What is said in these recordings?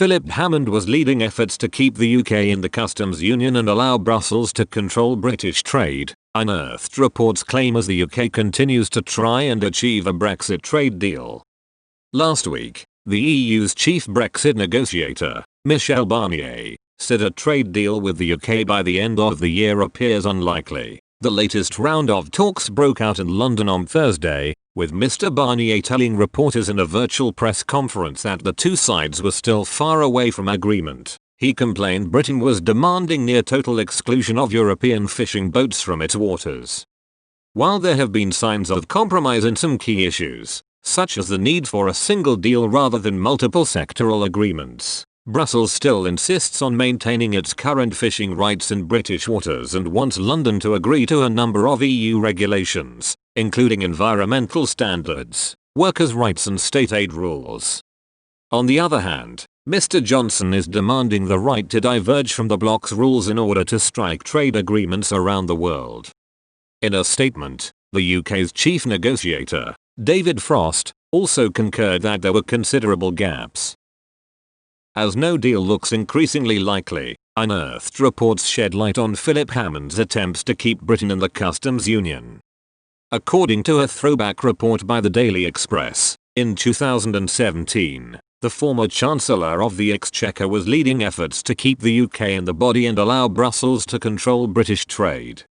Philip Hammond was leading efforts to keep the UK in the customs union and allow Brussels to control British trade, unearthed reports claim, as the UK continues to try and achieve a Brexit trade deal. Last week, the EU's chief Brexit negotiator, Michel Barnier, said a trade deal with the UK by the end of the year appears unlikely. The latest round of talks broke out in London on Thursday, with Mr. Barnier telling reporters in a virtual press conference that the two sides were still far away from agreement. He complained Britain was demanding near total exclusion of European fishing boats from its waters. While there have been signs of compromise in some key issues, such as the need for a single deal rather than multiple sectoral agreements, Brussels still insists on maintaining its current fishing rights in British waters and wants London to agree to a number of EU regulations, including environmental standards, workers' rights and state aid rules. On the other hand, Mr. Johnson is demanding the right to diverge from the bloc's rules in order to strike trade agreements around the world. In a statement, the UK's chief negotiator, David Frost, also concurred that there were considerable gaps. As no deal looks increasingly likely, unearthed reports shed light on Philip Hammond's attempts to keep Britain in the customs union. According to a throwback report by the Daily Express, in 2017, the former Chancellor of the Exchequer was leading efforts to keep the UK in the body and allow Brussels to control British trade.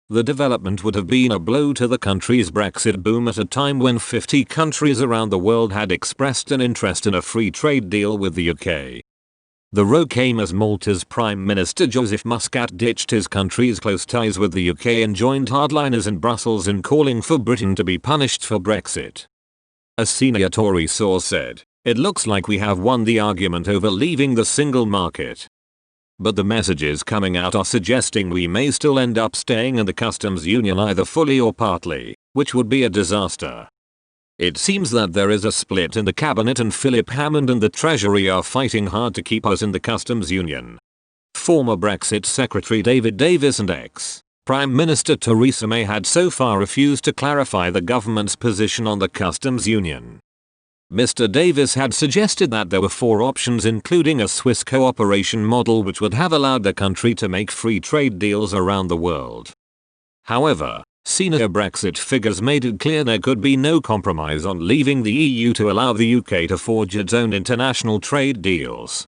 The development would have been a blow to the country's Brexit boom at a time when 50 countries around the world had expressed an interest in a free trade deal with the UK. The row came as Malta's Prime Minister Joseph Muscat ditched his country's close ties with the UK and joined hardliners in Brussels in calling for Britain to be punished for Brexit. A senior Tory source said, "It looks like we have won the argument over leaving the single market. But the messages coming out are suggesting we may still end up staying in the customs union either fully or partly, which would be a disaster." It seems that there is a split in the cabinet and Philip Hammond and the Treasury are fighting hard to keep us in the customs union. Former Brexit Secretary David Davis and ex-Prime Minister Theresa May had so far refused to clarify the government's position on the customs union. Mr. Davis had suggested that there were 4 options, including a Swiss cooperation model which would have allowed the country to make free trade deals around the world. However, senior Brexit figures made it clear there could be no compromise on leaving the EU to allow the UK to forge its own international trade deals.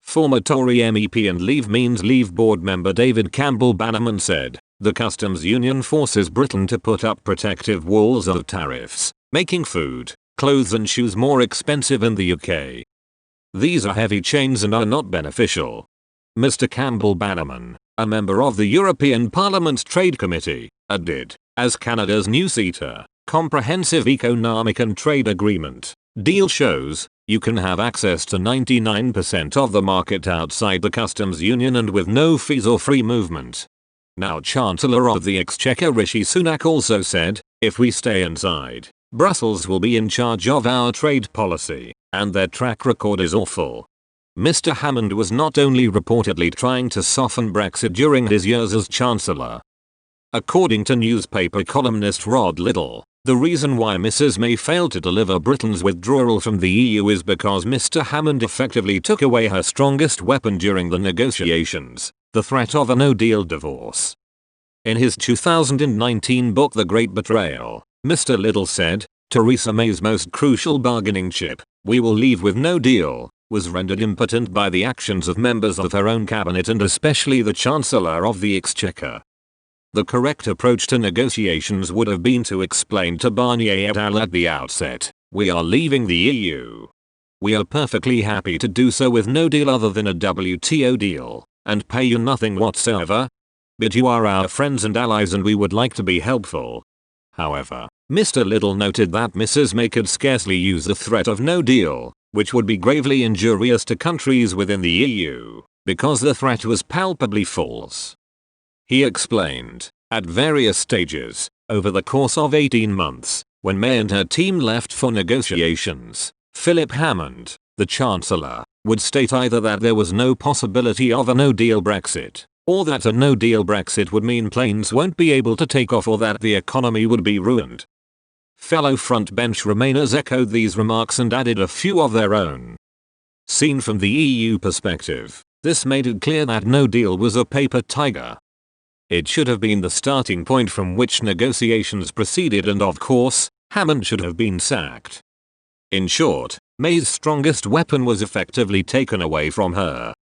Former Tory MEP and Leave Means Leave board member David Campbell Bannerman said, "The customs union forces Britain to put up protective walls of tariffs, making food, clothes and shoes more expensive in the UK. These are heavy chains and are not beneficial." Mr. Campbell Bannerman, a member of the European Parliament's Trade Committee, added, "As Canada's new CETA, Comprehensive Economic and Trade Agreement, deal shows, you can have access to 99% of the market outside the customs union and with no fees or free movement." Now Chancellor of the Exchequer Rishi Sunak also said, "If we stay inside, Brussels will be in charge of our trade policy, and their track record is awful." Mr. Hammond was not only reportedly trying to soften Brexit during his years as Chancellor. According to newspaper columnist Rod Liddell, the reason why Mrs. May failed to deliver Britain's withdrawal from the EU is because Mr. Hammond effectively took away her strongest weapon during the negotiations, the threat of a no-deal divorce. In his 2019 book The Great Betrayal, Mr. Liddell said, Theresa May's most crucial bargaining chip, "we will leave with no deal," was rendered impotent by the actions of members of her own cabinet and especially the Chancellor of the Exchequer. The correct approach to negotiations would have been to explain to Barnier et al. At the outset, "We are leaving the EU. We are perfectly happy to do so with no deal other than a WTO deal, and pay you nothing whatsoever. But you are our friends and allies and we would like to be helpful." However, Mr. Liddell noted that Mrs. May could scarcely use the threat of no deal, which would be gravely injurious to countries within the EU, because the threat was palpably false. He explained, at various stages, over the course of 18 months, when May and her team left for negotiations, Philip Hammond, the Chancellor, would state either that there was no possibility of a no-deal Brexit, or that a no-deal Brexit would mean planes won't be able to take off or that the economy would be ruined. Fellow frontbench Remainers echoed these remarks and added a few of their own. Seen from the EU perspective, this made it clear that no deal was a paper tiger. It should have been the starting point from which negotiations proceeded, and of course, Hammond should have been sacked. In short, May's strongest weapon was effectively taken away from her.